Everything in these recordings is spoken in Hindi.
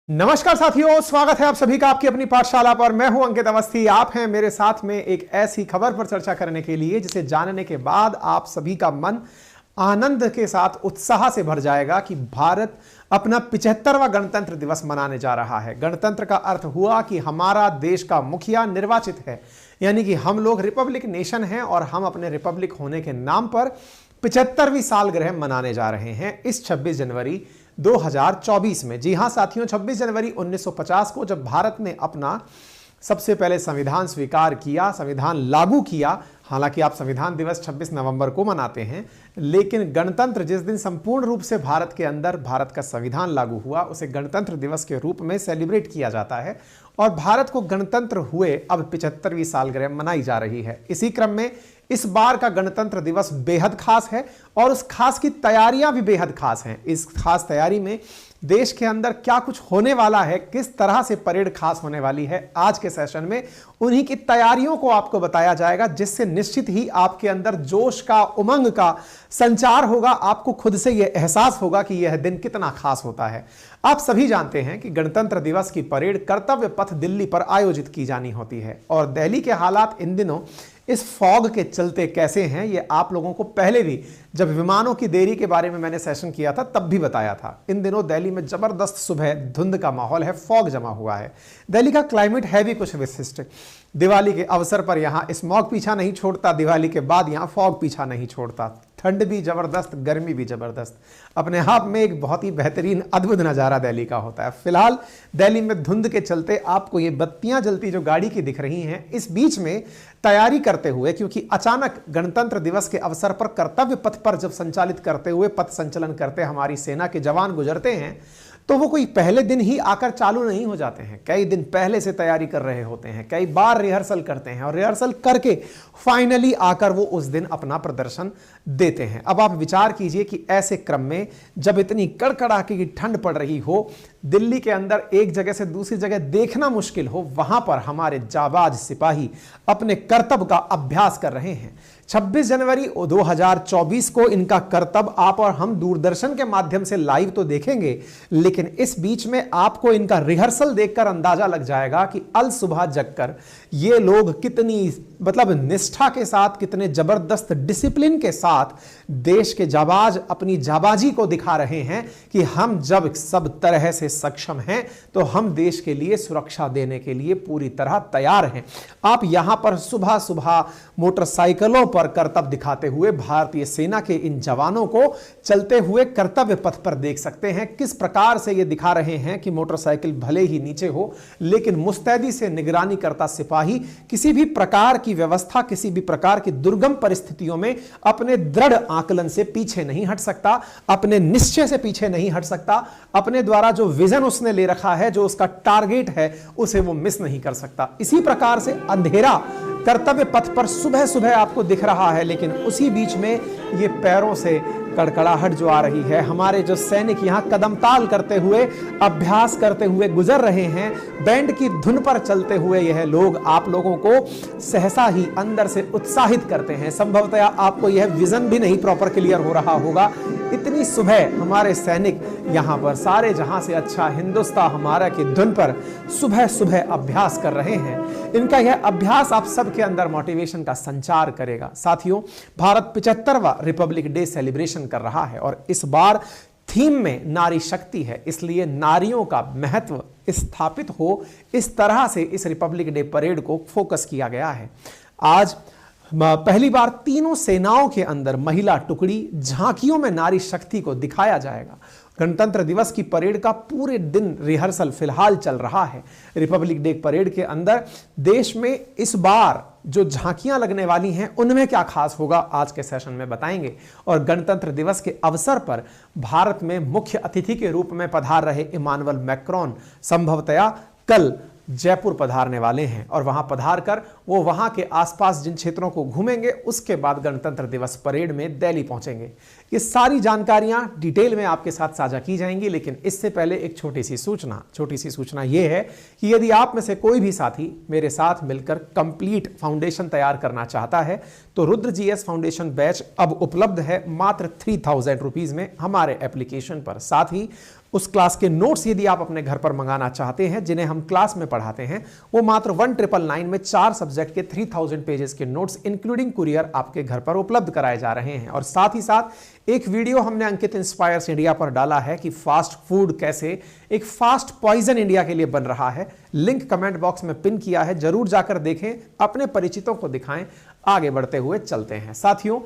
नमस्कार साथियों, स्वागत है आप सभी का आपकी अपनी पाठशाला पर। मैं हूं अंकित अवस्थी। आप हैं मेरे साथ में एक ऐसी खबर पर चर्चा करने के लिए जिसे जानने के बाद आप सभी का मन आनंद के साथ उत्साह से भर जाएगा कि भारत अपना 75वां गणतंत्र दिवस मनाने जा रहा है। गणतंत्र का अर्थ हुआ कि हमारा देश का मुखिया निर्वाचित है, यानी कि हम लोग रिपब्लिक नेशन हैं और हम अपने रिपब्लिक होने के नाम पर 75वीं सालगिरह मनाने जा रहे हैं इस 26 जनवरी 2024 में। जी हां साथियों, 26 जनवरी 1950 को जब भारत ने अपना सबसे पहले संविधान स्वीकार किया, संविधान लागू किया। हालांकि आप संविधान दिवस 26 नवंबर को मनाते हैं, लेकिन गणतंत्र जिस दिन संपूर्ण रूप से भारत के अंदर भारत का संविधान लागू हुआ उसे गणतंत्र दिवस के रूप में सेलिब्रेट किया जाता है। और भारत को गणतंत्र हुए अब 75वीं सालगिरह मनाई जा रही है। इसी क्रम में इस बार का गणतंत्र दिवस बेहद खास है और उस खास की तैयारियां भी बेहद खास हैं। इस खास तैयारी में देश के अंदर क्या कुछ होने वाला है, किस तरह से परेड खास होने वाली है, आज के सेशन में उन्हीं की तैयारियों को आपको बताया जाएगा, जिससे निश्चित ही आपके अंदर जोश का, उमंग का संचार होगा। आपको खुद से यह एहसास होगा कि यह दिन कितना खास होता है। आप सभी जानते हैं कि गणतंत्र दिवस की परेड कर्तव्य पथ दिल्ली पर आयोजित की जानी होती है और दिल्ली के हालात इन दिनों इस फॉग के चलते कैसे हैं, ये आप लोगों को पहले भी जब विमानों की देरी के बारे में मैंने सेशन किया था तब भी बताया था। इन दिनों दिल्ली में जबरदस्त सुबह धुंध का माहौल है, फॉग जमा हुआ है। दिल्ली का क्लाइमेट है भी कुछ विशिष्ट। दिवाली के अवसर पर यहां स्मॉग पीछा नहीं छोड़ता, दिवाली के बाद यहां फॉग पीछा नहीं छोड़ता। ठंड भी जबरदस्त, गर्मी भी जबरदस्त। अपने आप में एक बहुत ही बेहतरीन अद्भुत नजारा दिल्ली का होता है। फिलहाल दिल्ली में धुंध के चलते आपको ये बत्तियां जलती जो गाड़ी की दिख रही हैं, इस बीच में तैयारी करते हुए, क्योंकि अचानक गणतंत्र दिवस के अवसर पर कर्तव्य पथ पर जब संचालित करते हुए पथ संचलन करते हमारी सेना के जवान गुजरते हैं तो वो कोई पहले दिन ही आकर चालू नहीं हो जाते हैं। कई दिन पहले से तैयारी कर रहे होते हैं, कई बार रिहर्सल करते हैं और रिहर्सल करके फाइनली आकर वो उस दिन अपना प्रदर्शन देते हैं। अब आप विचार कीजिए कि ऐसे क्रम में जब इतनी कड़कड़ाके की ठंड पड़ रही हो, दिल्ली के अंदर एक जगह से दूसरी जगह देखना मुश्किल हो, वहां पर हमारे जाबाज सिपाही अपने कर्तव्य का अभ्यास कर रहे हैं। 26 जनवरी 2024 को इनका कर्तव्य आप और हम दूरदर्शन के माध्यम से लाइव तो देखेंगे, लेकिन इस बीच में आपको इनका रिहर्सल देखकर अंदाजा लग जाएगा कि अल सुबह जगकर ये लोग कितनी निष्ठा के साथ, कितने जबरदस्त डिसिप्लिन के साथ देश के जाबाज अपनी जाबाजी को दिखा रहे हैं कि हम जब सब तरह से सक्षम हैं तो हम देश के लिए सुरक्षा देने के लिए पूरी तरह तैयार हैं। आप यहां पर सुबह सुबह मोटरसाइकिलों पर कर्तव्य दिखाते हुए भारतीय सेना के इन जवानों को चलते हुए कर्तव्य पथ पर देख सकते हैं। किस प्रकार से ये दिखा रहे हैं कि मोटरसाइकिल भले ही नीचे हो, लेकिन मुस्तैदी से निगरानी करता सिपाही किसी भी प्रकार की व्यवस्था, किसी भी प्रकार की दुर्गम परिस्थितियों में अपने दृढ़ आकलन से पीछे नहीं हट सकता, अपने निश्चय से पीछे नहीं हट सकता। अपने द्वारा जो विजन उसने ले रखा है, जो उसका टारगेट है, उसे वो मिस नहीं कर सकता। इसी प्रकार से अंधेरा कर्तव्य पथ पर सुबह सुबह आपको दिख रहा है, लेकिन उसी बीच में ये पैरों से कड़कड़ाहट जो आ रही है, हमारे जो सैनिक यहां कदम ताल करते हुए, अभ्यास करते हुए गुजर रहे हैं, बैंड की धुन पर चलते हुए यह लोग आप लोगों को सहसा ही अंदर से उत्साहित करते हैं। संभवतः आपको यह विजन भी नहीं प्रॉपर क्लियर हो रहा होगा। इतनी सुबह हमारे सैनिक यहां पर सारे जहां से अच्छा हिंदुस्तान हमारा की धुन पर सुबह सुबह अभ्यास कर रहे हैं। इनका यह अभ्यास आप सबके अंदर मोटिवेशन का संचार करेगा। साथियों, भारत 75वां रिपब्लिक डे सेलिब्रेशन कर रहा है और इस बार थीम में नारी शक्ति है, इसलिए नारियों का महत्व स्थापित हो, इस तरह से इस रिपब्लिक डे परेड को फोकस किया गया है। आज पहली बार तीनों सेनाओं के अंदर महिला टुकड़ी झांकियों में नारी शक्ति को दिखाया जाएगा। गणतंत्र दिवस की परेड का पूरे दिन रिहर्सल फिलहाल चल रहा है। रिपब्लिक डे परेड के अंदर देश में इस बार जो झांकियां लगने वाली हैं उनमें क्या खास होगा, आज के सेशन में बताएंगे। और गणतंत्र दिवस के अवसर पर भारत में मुख्य अतिथि के रूप में पधार रहे इमानुएल मैक्रोन संभवतया कल जयपुर पधारने वाले हैं और वहां पधार कर वो वहां के आसपास जिन क्षेत्रों को घूमेंगे, उसके बाद गणतंत्र दिवस परेड में दिल्ली पहुंचेंगे। ये सारी जानकारियां डिटेल में आपके साथ साझा की जाएंगी, लेकिन इससे पहले एक छोटी सी सूचना ये है कि यदि आप में से कोई भी साथी मेरे साथ मिलकर कंप्लीट फाउंडेशन तैयार करना चाहता है तो रुद्र जीएस फाउंडेशन बैच अब उपलब्ध है मात्र 3000 रुपीज में हमारे एप्लीकेशन पर। साथ ही उस क्लास के नोट्स यदि आप अपने घर पर मंगाना चाहते हैं जिन्हें हम क्लास में पढ़ाते हैं, वो मात्र 1999 में 4 सब्जेक्ट के 3000 पेजेस के नोट्स इंक्लूडिंग कुरियर आपके घर पर उपलब्ध कराए जा रहे हैं। और साथ ही साथ एक वीडियो हमने अंकित इंस्पायर्स इंडिया पर डाला है कि फास्ट फूड कैसे एक फास्ट पॉइजन इंडिया के लिए बन रहा है। लिंक कमेंट बॉक्स में पिन किया है, जरूर जाकर देखें, अपने परिचितों को दिखाएं। आगे बढ़ते हुए चलते हैं साथियों,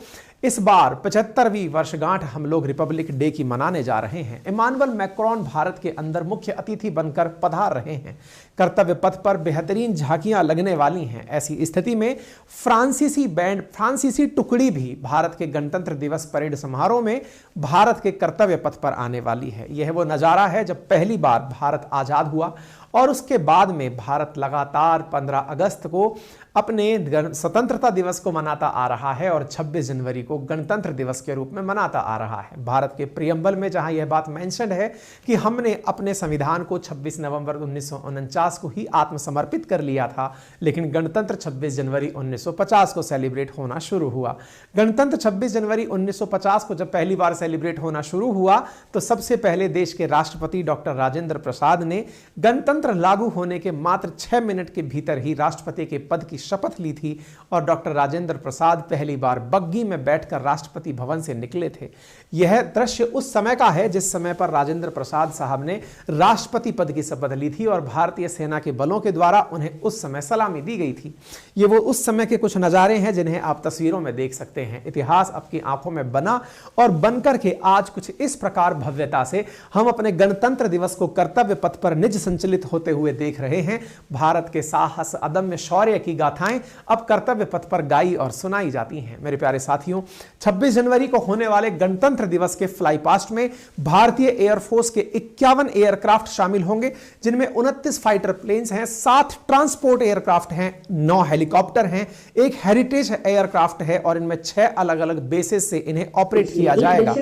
इस बार 75वीं वर्षगांठ हम लोग रिपब्लिक डे की मनाने जा रहे हैं। इमानुएल मैक्रोन भारत के अंदर मुख्य अतिथि बनकर पधार रहे हैं। कर्तव्य पथ पर बेहतरीन झांकियां लगने वाली हैं। ऐसी स्थिति में फ्रांसीसी टुकड़ी भी भारत के गणतंत्र दिवस परेड समारोह में भारत के कर्तव्य पथ पर आने वाली है। यह वो नजारा है जब पहली बार भारत आजाद हुआ और उसके बाद में भारत लगातार 15 अगस्त को अपने स्वतंत्रता दिवस को मनाता आ रहा है और 26 जनवरी को गणतंत्र दिवस के रूप में मनाता आ रहा है। भारत के प्रियम्बल में जहां यह बात मेंशन है कि हमने अपने संविधान को 26 नवंबर 1949 को ही आत्मसमर्पित कर लिया था, लेकिन गणतंत्र 26 जनवरी 1950 को सेलिब्रेट होना शुरू हुआ। गणतंत्र 26 जनवरी 1950 को जब पहली बार सेलिब्रेट होना शुरू हुआ तो सबसे पहले देश के राष्ट्रपति डॉक्टर राजेंद्र प्रसाद ने गणतंत्र लागू होने के मात्र 6 मिनट के भीतर ही राष्ट्रपति के पद की शपथ ली थी और डॉक्टर राजेंद्र प्रसाद पहली बार बग्गी में बैठकर राष्ट्रपति भवन से निकले थे। यह दृश्य उस समय का है जिस समय पर राजेंद्र प्रसाद साहब ने राष्ट्रपति पद की शपथ ली थी और भारतीय सेना के बलों के द्वारा उन्हें उस समय सलामी दी गई थी। ये वो उस समय के कुछ नजारे हैं जिन्हें आप तस्वीरों में देख सकते हैं। इतिहास आपकी आंखों में बना और बनकर के आज कुछ इस प्रकार भव्यता से हम अपने गणतंत्र दिवस को कर्तव्य पथ पर निज संचलित होते हुए देख रहे हैं। भारत के साहस, अदम्य शौर्य की गाथाएं अब कर्तव्य पथ पर गाई और सुनाई जाती हैं। मेरे प्यारे साथियों, 26 जनवरी को होने वाले गणतंत्र दिवस के फ्लाई पास्ट में भारतीय एयरफोर्स के 51 एयरक्राफ्ट शामिल होंगे, जिनमें 29 फाइटर प्लेन्स हैं, 7 ट्रांसपोर्ट एयरक्राफ्ट हैं, 9 हेलीकॉप्टर हैं, 1 हेरिटेज एयरक्राफ्ट है और इनमें 6 अलग अलग बेसिस से इन्हें ऑपरेट किया जाएगा।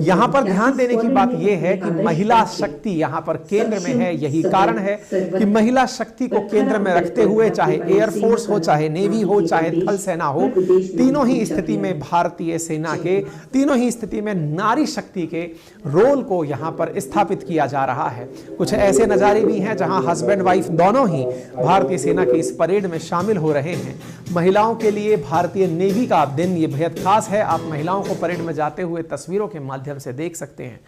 यहां पर ध्यान देने की बात यह है कि महिला शक्ति यहां पर केंद्र में है। यही कारण है कि महिला शक्ति को केंद्र में रखते हुए चाहे एयरफोर्स हो, चाहे नेवी हो, चाहे थल सेना हो, तीनों ही स्थिति में भारतीय सेना के तीनों ही स्थिति में नारी शक्ति के रोल को यहां पर स्थापित किया जा रहा है। कुछ ऐसे नजारे भी हैं जहां हस्बैंड वाइफ दोनों ही भारतीय सेना की इस परेड में शामिल हो रहे हैं। महिलाओं के लिए भारतीय नेवी का दिन ये बेहद खास है। आप महिलाओं को परेड में जाते हुए तस्वीरों के माध्यम से देख सकते हैं।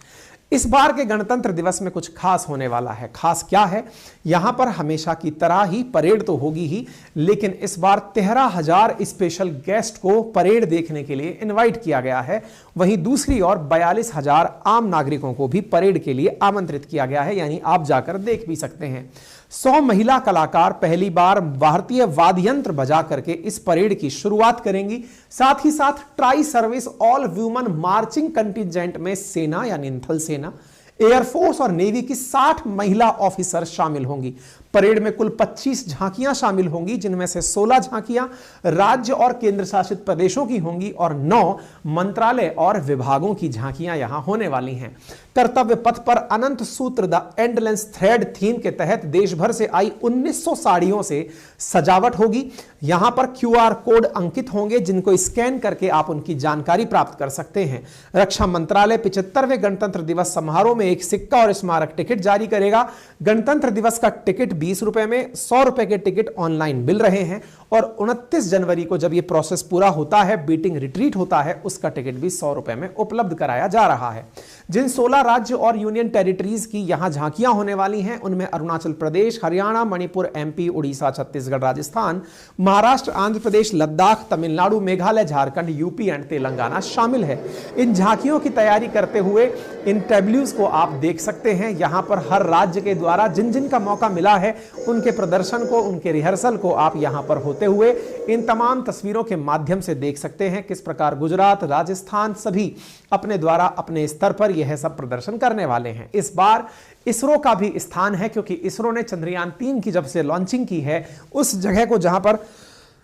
इस बार के गणतंत्र दिवस में कुछ खास होने वाला है। खास क्या है? यहां पर हमेशा की तरह ही परेड तो होगी ही, लेकिन इस बार 13,000 स्पेशल गेस्ट को परेड देखने के लिए इनवाइट किया गया है। वहीं दूसरी ओर 42,000 आम नागरिकों को भी परेड के लिए आमंत्रित किया गया है, यानी आप जाकर देख भी सकते हैं। 100 महिला कलाकार पहली बार भारतीय वाद्य यंत्र बजा करके इस परेड की शुरुआत करेंगी। साथ ही साथ tri service all women marching contingent में सेना यानी थल सेना, एयरफोर्स और नेवी की 60 महिला ऑफिसर शामिल होंगी। परेड में कुल 25 झांकियां शामिल होंगी, जिनमें से 16 झांकियां राज्य और केंद्र शासित प्रदेशों की होंगी और 9 मंत्रालय और विभागों की झांकियां यहां होने वाली हैं। कर्तव्य पथ पर अनंत सूत्र द एंडलेस थ्रेड थीम के तहत देश भर से आई 1900 साड़ियों से सजावट होगी। यहां पर QR कोड अंकित होंगे, जिनको स्कैन करके आप उनकी जानकारी प्राप्त कर सकते हैं। रक्षा मंत्रालय 75वें गणतंत्र दिवस समारोह में एक सिक्का और स्मारक टिकट जारी करेगा। गणतंत्र दिवस का टिकट 20 रुपए में, 100 रुपए के टिकट ऑनलाइन मिल रहे हैं और 29 जनवरी को जब यह प्रोसेस पूरा होता है, बीटिंग रिट्रीट होता है, उसका टिकट भी 100 रुपए में उपलब्ध कराया जा रहा है। जिन 16 राज्य और यूनियन टेरिटरीज की यहां झांकियां होने वाली हैं, उनमें Arunachal Pradesh, Haryana, Manipur, MP, Orissa, Chhattisgarh, Rajasthan, Maharashtra, Andhra Pradesh, Ladakh, Tamil Nadu, Meghalaya, Jharkhand, UP and Telangana शामिल है। इन झांकियों की तैयारी करते हुए इन टेबल्यूज को आप देख सकते हैं। यहां पर हर राज्य के द्वारा जिन जिन का मौका मिला है, उनके प्रदर्शन को, उनके रिहर्सल को आप यहां पर होते हुए इन तमाम तस्वीरों के माध्यम से देख सकते हैं किस प्रकार गुजरात, राजस्थान सभी अपने द्वारा अपने स्तर पर यह सब प्रदर्शन करने वाले हैं। इस बार इसरो का भी स्थान है, क्योंकि इसरो ने चंद्रयान 3 की जब से लॉन्चिंग की है, उस जगह को जहां पर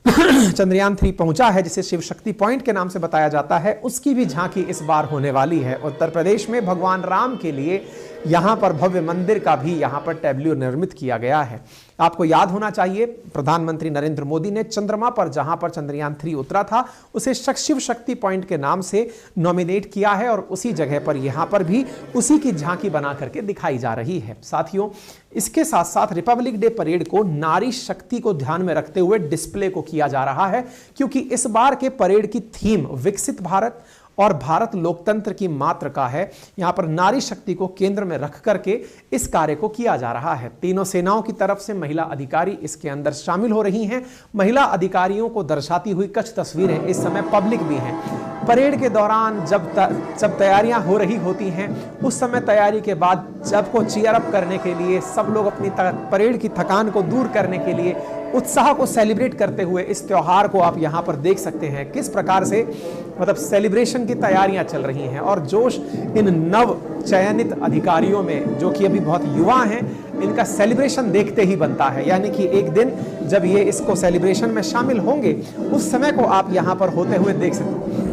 चंद्रयान 3 पहुंचा है, जिसे शिव शक्ति पॉइंट के नाम से बताया जाता है, उसकी भी झांकी इस बार होने वाली है। उत्तर प्रदेश में भगवान राम के लिए यहां पर भव्य मंदिर का भी यहां पर टैब्ल्यू निर्मित किया गया है। आपको याद होना चाहिए प्रधानमंत्री नरेंद्र मोदी ने चंद्रमा पर जहां पर चंद्रयान 3 उतरा था उसे शिव शक्ति पॉइंट के नाम से नॉमिनेट किया है और उसी जगह पर यहां पर भी उसी की झांकी बना करके दिखाई जा रही है। साथियों, इसके साथ साथ रिपब्लिक डे परेड को नारी शक्ति को ध्यान में रखते हुए डिस्प्ले को किया जा रहा है, क्योंकि इस बार के परेड की थीम विकसित भारत और भारत लोकतंत्र की मातृका है। यहां पर नारी शक्ति को केंद्र में रख करके इस कार्य को किया जा रहा है। तीनों सेनाओं की तरफ से महिला अधिकारी इसके अंदर शामिल हो रही हैं। महिला अधिकारियों को दर्शाती हुई कुछ तस्वीरें इस समय पब्लिक भी हैं। परेड के दौरान जब तैयारियां हो रही होती हैं, उस समय तैयारी के बाद सबको चीयर अप करने के लिए सब लोग अपनी परेड की थकान को दूर करने के लिए उत्साह को सेलिब्रेट करते हुए इस त्योहार को आप यहां पर देख सकते हैं किस प्रकार से मतलब सेलिब्रेशन की तैयारियां चल रही हैं और जोश इन नव चयनित अधिकारियों में जो कि अभी बहुत युवा हैं, इनका सेलिब्रेशन देखते ही बनता है। यानी कि एक दिन जब ये इसको सेलिब्रेशन में शामिल होंगे उस समय को आप यहां पर होते हुए देख सकते हैं।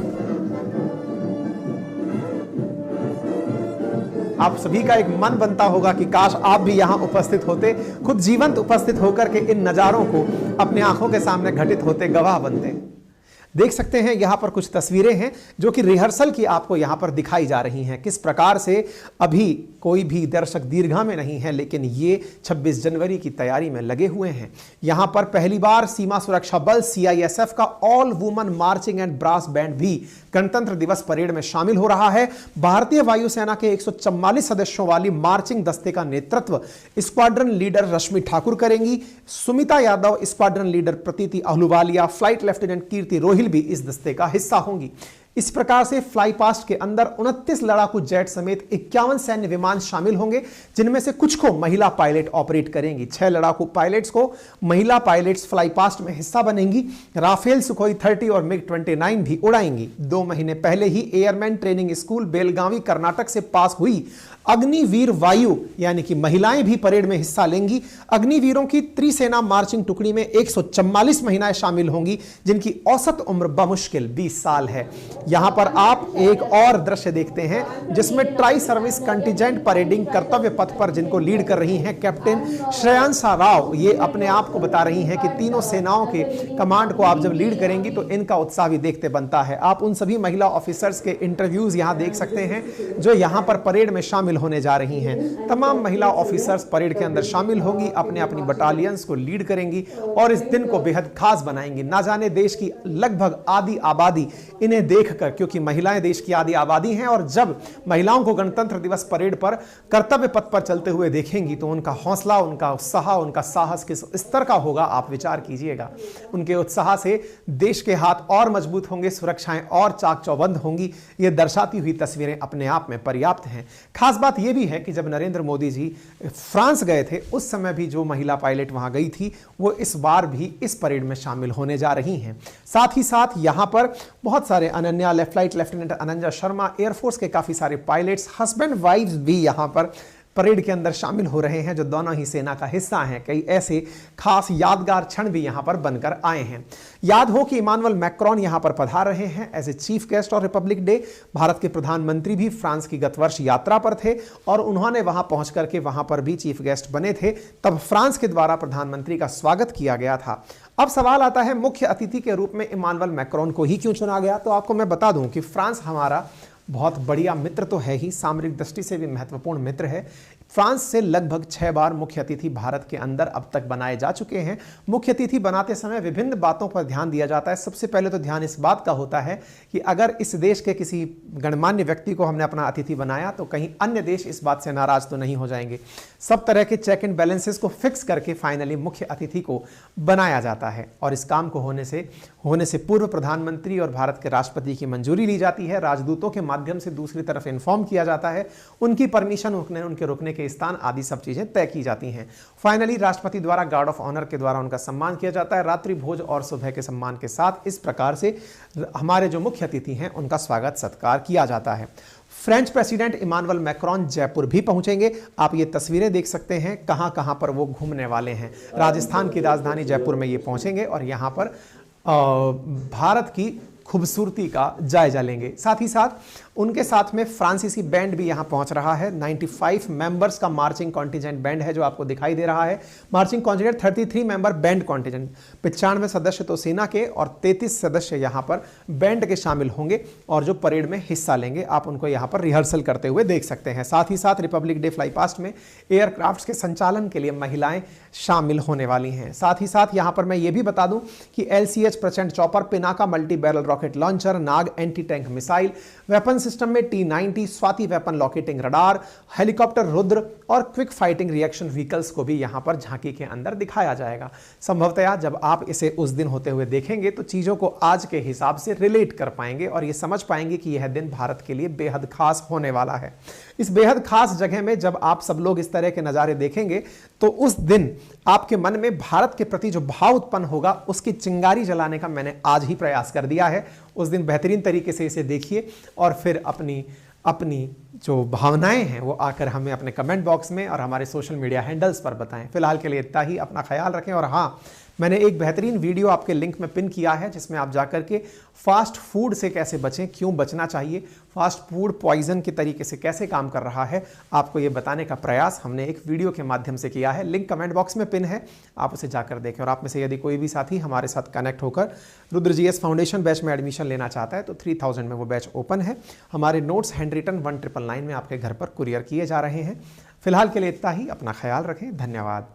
आप सभी का एक मन बनता होगा कि काश आप भी यहां उपस्थित होते, खुद जीवंत उपस्थित होकर के इन नजारों को अपने आंखों के सामने घटित होते, गवाह बनते। देख सकते हैं यहां पर कुछ तस्वीरें हैं जो कि रिहर्सल की आपको यहां पर दिखाई जा रही हैं। किस प्रकार से अभी कोई भी दर्शक दीर्घा में नहीं है, लेकिन ये 26 जनवरी की तैयारी में लगे हुए हैं। यहां पर पहली बार सीमा सुरक्षा बल CISF का all woman marching and brass band भी गणतंत्र दिवस परेड में शामिल हो रहा है। भारतीय वायुसेना के 144 सदस्यों वाली मार्चिंग दस्ते का नेतृत्व स्क्वाड्रन लीडर रश्मि ठाकुर करेंगी। सुमिता यादव स्क्वाड्रन लीडर प्रतीति अहलुवालिया, फ्लाइट लेफ्टिनेंट कीर्ति रोहिल भी इस दस्ते का हिस्सा होंगी। इस प्रकार से फ्लाई पास्ट के अंदर 29 लड़ाकू जेट समेत 51 सैन्य विमान शामिल होंगे, जिनमें से कुछ को महिला पायलट ऑपरेट करेंगी। 6 लड़ाकू पायलट्स को महिला पायलट्स फ्लाई पास्ट में हिस्सा बनेंगी। राफेल, सुखोई 30 और MiG-29 भी उड़ाएंगी। 2 महीने पहले ही airman training school Belagavi Karnataka से पास हुई अग्निवीर वायु यानी कि महिलाएं भी परेड में हिस्सा लेंगी। अग्निवीरों की त्रिसेना मार्चिंग टुकड़ी में 144 महिलाएं शामिल होंगी, जिनकी औसत उम्र बमुश्किल 20 साल है। यहां पर आप एक और दृश्य देखते हैं जिसमें ट्राई सर्विस कंटिजेंट परेडिंग कर्तव्य पथ पर जिनको लीड कर रही हैं कैप्टन श्रेयांसा राव, ये अपने आप को बता रही हैं कि तीनों सेनाओं के कमांड को आप जब लीड करेंगी तो इनका उत्साह भी देखते बनता है। आप उन सभी महिला ऑफिसर्स के इंटरव्यूज यहां देख सकते हैं जो यहां पर परेड में शामिल होने जा रही हैं। तमाम महिला ऑफिसर्स परेड के अंदर शामिल होंगी, अपने अपनी बटालियंस को लीड करेंगी और इस दिन को बेहद खास बनाएंगी। ना जाने देश की लगभग आधी आबादी इन्हें देखकर, क्योंकि महिलाएं देश की आधी आबादी हैं, और जब महिलाओं को गणतंत्र दिवस परेड पर कर्तव्य पथ पर चलते हुए देखेंगी तो उनका हौसला, उनका उत्साह, उनका साहस किस स्तर का होगा आप विचार कीजिएगा। उनके उत्साह से देश के हाथ और मजबूत होंगे, सुरक्षाएं और चाक चौबंद होंगी। ये दर्शाती हुई तस्वीरें अपने आप में पर्याप्त हैं। खास बात यह भी है कि जब नरेंद्र मोदी जी फ्रांस गए थे उस समय भी जो महिला पायलट वहां गई थी वो इस बार भी इस परेड में शामिल होने जा रही हैं। साथ ही साथ यहां पर बहुत सारे अनन्या, फ्लाइट लेफ्टिनेंट अनंजा शर्मा, एयरफोर्स के काफी सारे पायलट्स, हस्बैंड वाइफ्स भी यहां पर परेड के अंदर शामिल हो रहे हैं जो दोनों ही सेना का हिस्सा हैं। कई ऐसे खास यादगार क्षण भी यहां पर बनकर आए हैं। याद हो कि इमानुएल मैक्रोन यहां पर पधार रहे हैं एज ए चीफ गेस्ट और रिपब्लिक डे। भारत के प्रधानमंत्री भी फ्रांस की गत वर्ष यात्रा पर थे और उन्होंने वहां पहुंच करके वहां पर भी चीफ गेस्ट बने थे। तब फ्रांस के द्वारा प्रधानमंत्री का स्वागत किया गया था। अब सवाल आता है मुख्य अतिथि के रूप में इमानुएल मैक्रोन को ही क्यों चुना गया? तो आपको मैं बता दूं कि फ्रांस हमारा बहुत बढ़िया मित्र तो है ही, सामरिक दृष्टि से भी महत्वपूर्ण मित्र है। फ्रांस से लगभग 6 बार मुख्य अतिथि भारत के अंदर अब तक बनाए जा चुके हैं। मुख्य अतिथि बनाते समय विभिन्न बातों पर ध्यान दिया जाता है। सबसे पहले तो ध्यान इस बात का होता है कि अगर इस देश के किसी गणमान्य व्यक्ति को हमने अपना अतिथि बनाया तो कहीं अन्य देश इस बात से नाराज तो नहीं हो जाएंगे। सब तरह के चेक एंड बैलेंसेस को फिक्स करके फाइनली मुख्य अतिथि को बनाया जाता है और इस काम को होने से पूर्व प्रधानमंत्री और भारत के राष्ट्रपति की मंजूरी ली जाती है। राजदूतों के माध्यम से दूसरी तरफ इन्फॉर्म किया जाता है, उनकी परमिशन, उनके रुकने के स्थान आदि सब चीजें तय की जाती हैं। फाइनली राष्ट्रपति द्वारा गार्ड ऑफ ऑनर के द्वारा उनका सम्मान किया जाता है। रात्रि भोज और सुबह के सम्मान के साथ इस प्रकार से हमारे जो मुख्य अतिथि हैं उनका स्वागत सत्कार किया जाता है। French president Emmanuel Macron Jaipur भी पहुंचेंगे। आप ये तस्वीरें देख सकते हैं कहां कहां पर वो घूमने वाले हैं। राजस्थान की राजधानी जयपुर में ये पहुंचेंगे और यहां पर भारत की खूबसूरती का जायजा लेंगे। साथ ही साथ उनके साथ में फ्रांसीसी बैंड भी यहां पहुंच रहा है। 95 मेंबर्स का मार्चिंग कॉन्टिजेंट बैंड है जो आपको दिखाई दे रहा है। Marching contingent 33 member band contingent, 95 सदस्य तो सेना के और 33 सदस्य यहां पर बैंड के शामिल होंगे और जो परेड में हिस्सा लेंगे आप उनको यहां पर रिहर्सल करते हुए देख सकते हैं। साथ ही साथ रिपब्लिक डे फ्लाई पास्ट में एयरक्राफ्ट्स के संचालन के लिए महिलाएं शामिल होने वाली हैं। साथ ही साथ यहां पर मैं ये भी बता दूं कि LCH Prachand chopper, Pinaka multi barrel rocket launcher, Nag anti tank missile, weapon system में T-90 Swathi weapon locating radar, helicopter Rudra और क्विक फाइटिंग रिएक्शन व्हीकल्स को भी यहां पर झांकी के अंदर दिखाया जाएगा। संभवतः जब आप इसे उस दिन होते हुए देखेंगे तो चीजों को आज के हिसाब से रिलेट कर पाएंगे और ये समझ पाएंगे कि यह दिन भारत के लिए बेहद खास होने वाला है। इस बेहद खास जगह में जब आप सब लोग इस तरह के नजारे देखेंगे तो उस दिन आपके मन में भारत के प्रति जो भाव उत्पन्न होगा उसकी चिंगारी जलाने का मैंने आज ही प्रयास कर दिया है। उस दिन बेहतरीन तरीके से इसे देखिए और फिर अपनी जो भावनाएं हैं वो आकर हमें अपने कमेंट बॉक्स में और हमारे सोशल मीडिया हैंडल्स पर बताएं। फिलहाल के लिए इतना ही, अपना ख्याल रखें। और हाँ, मैंने एक बेहतरीन वीडियो आपके लिंक में पिन किया है जिसमें आप जाकर के फास्ट फूड से कैसे बचें, क्यों बचना चाहिए, फास्ट फूड पॉइजन के तरीके से कैसे काम कर रहा है, आपको ये बताने का प्रयास हमने एक वीडियो के माध्यम से किया है। लिंक कमेंट बॉक्स में पिन है, आप उसे जाकर देखें। और आप में से यदि कोई भी साथी हमारे साथ कनेक्ट होकर रुद्र GS फाउंडेशन बैच में एडमिशन लेना चाहता है तो 3000 में वो बैच ओपन है। हमारे नोट्स हैंड रिटन 1999 में आपके घर पर कुरियर किए जा रहे हैं। फिलहाल के लिए इतना ही, अपना ख्याल रखें। धन्यवाद।